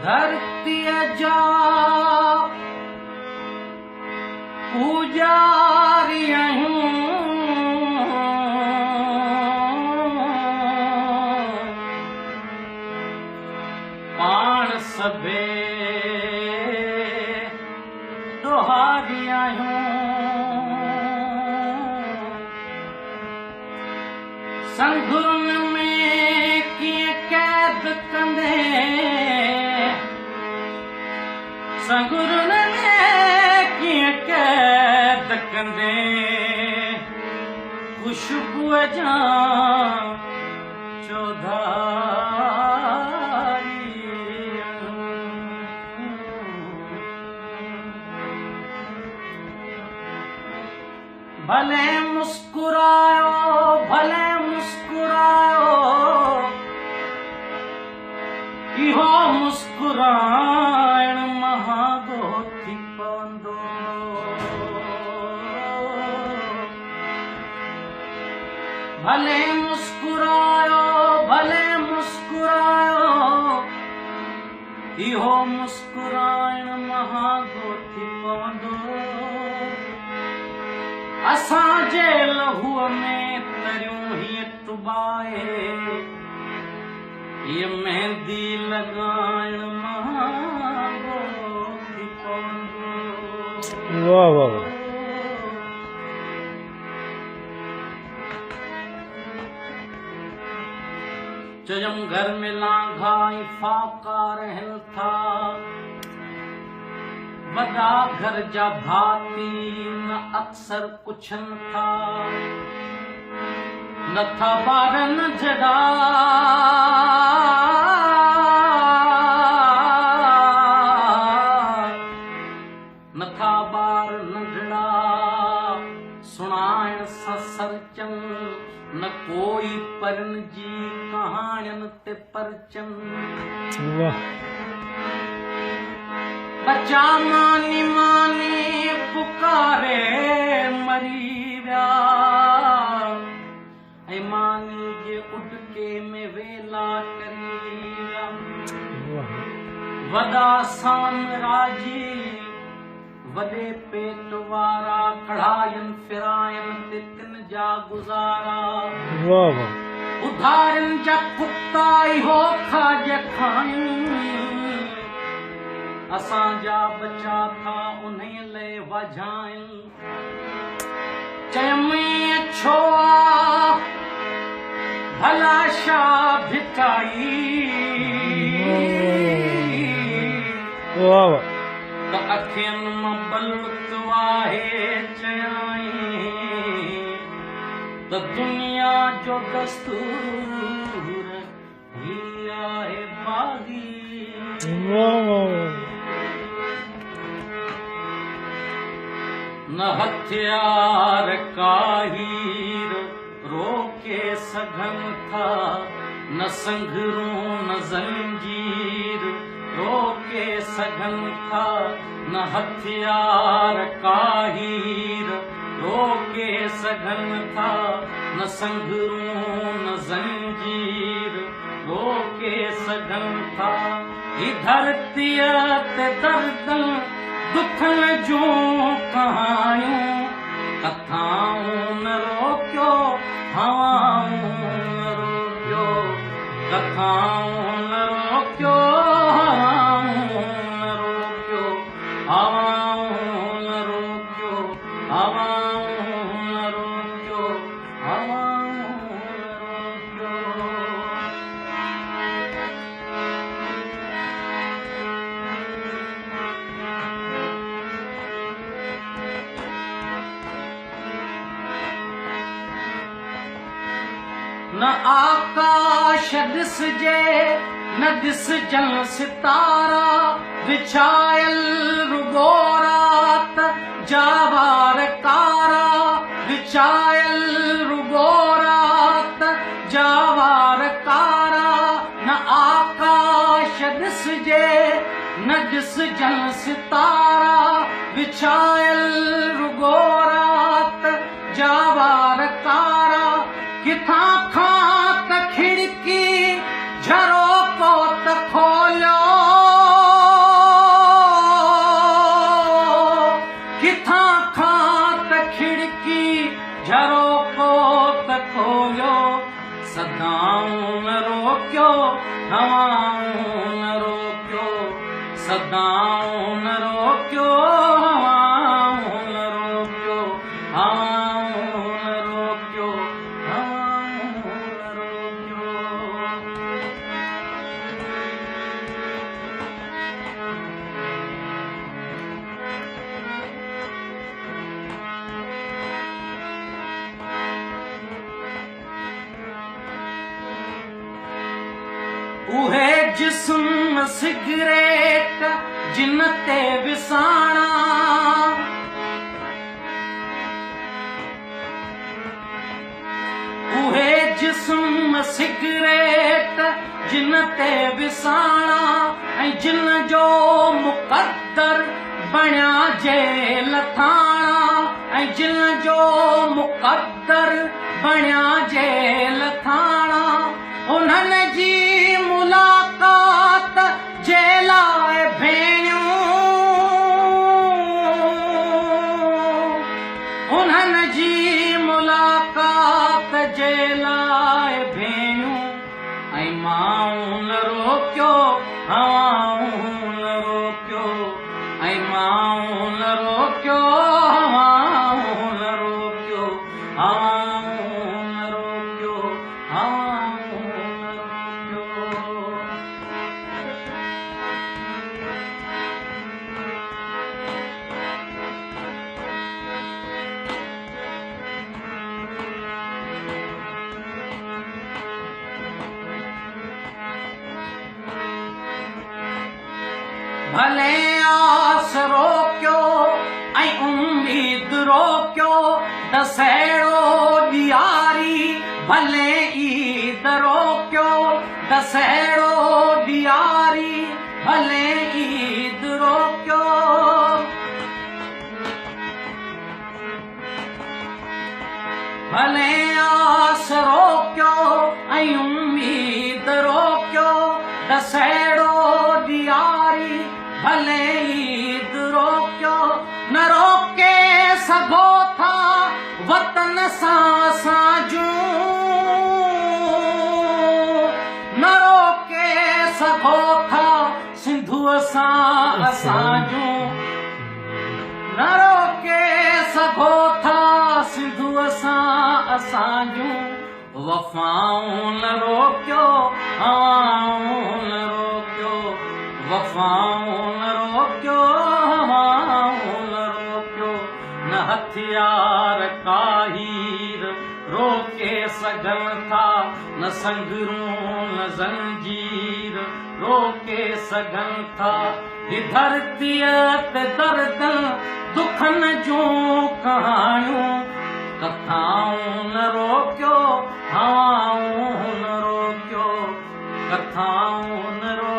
धरती जा पूजारी आहियूं, पाण सभे दोहारी आहियूं। संगुरनि में कीअं कैद कंदे, संगुरनि में कीअं कैद कंदे खुशबूअ जा चौधारी। भले मुस्कुरायो, भले मुस्कुरायो, इहो मुस्कुराइण महांगो थी पवंदो। भले मुस्कुरायो, भले मुस्कुरायो, इहो मुस्कुराइण महांगो थी पवंदो। असांजे लहूअ में तरियूं हीअं टुबाए, ये मेहंदी लगाइण महांगो थी पवंदो। वाह वाह वाह। चयम घर में लांघा ई फाका रहन था, वॾा घर जा भाती न अक्सर पुछन था, नथा ॿारनि जॾा नथा ॿार नंढड़ा सुणाइण ससर चन, न कोई परन जी कहाणियन ते परचन। बच्चा मानी मानी पुकारे मरी विया, ऐं मानी जे उडके में वेला करी विया। वॾा साम्राजी वॾे पेट वारा कढ़ायन फिरायन ते तिन जा गुज़ारा। उधारनि जा कुत्ता इहो खाज खायूं, असांजा बचा था उन्हें ले वझायूं। चयमि छो आ भला शा भिकाई, त अखियुनि मां बलुत आहे। चयाई त दुनिया जो दस्तूर ही आहे बागी। न हथियार काहीर रोके सघन था, न संघरूं न जंजीर रोके सघन था। न हथियार काहीर रोके सघन था, न संघरूं न जंजीर रोके सघन था। ही धरतीअ ते दर्दन दुखन जूं कहायूं, कथाऊं न रोकियो हवाऊं न रोकियो, कथाऊं न रोकियो हवाऊं न रोकियो, हवाऊं न रोकियो, हवाऊं न रोकियो, हवाऊं न रोकियो। न आकाश दिसजे न दिसजन सितारा, विछायल रुगो रात जावार कारा, विछायल रुगो रात जावार कारा। न आकाश दिसजे न दिसजन सितारा, विछायल रुगो रात जावार कारा। किथा खां त खिड़की झरोको त खोलियो, रोक्यो हवाऊं न रोक्यो सदाऊं न रोक्यो हवाऊं न रोक्यो हवाऊं न रोक्यो हवाऊं न रोक्यो। उहे जिस्म सिगरेट जिन ते विसाणा उहे जिस्म सिगरेट जिन ते विसाणा ऐं जिन जो मुक़द्दर बणिया जेल थाणा ऐं जिन जो मुक़द्दर बणिया जेल थाणा उन्हनि जी मुलाक़ात जे लाइ भेणियूं उन्हनि जी मुलाक़ात जे लाइ भेणियूं ऐं माऊं न रोक्यो हवाऊं न रोक्यो ऐं माऊं न रोक्यो हवाऊं न रोक्यो हवाऊं न रोक्यो हवाऊं न रोक्यो। भले आस रोक्यो ऐं उम्मीद रोक्यो दसेड़ो ॾियारी भले ईद रोक्यो दसेड़ो ॾियारी भले ईद रोक्यो भले आस रोक्यो ऐं उम्मीद रोक्यो दसेड़ो ॾियारी भले ईद रोक्यो न रोके सघो था वतन सां साजूं न रोके सघो था सिंधुअ सां असांजूं न रोके सघो था सिंधुअ सां असांजूं वफ़ाऊं न रोक्यो हवाऊं न रोक्यो वफ़ाऊं न रोक्यो हवाऊं न रोक्यो न हथियार काहीर रोके सघनि था न संगरूं न ज़ंजीर रोके सघनि था ही धरतीअ ते दर्दनि दुखनि जूं कहाणियूं कथाऊं न रोक्यो हवाऊं न रोक्यो कथाऊं न रोक्यो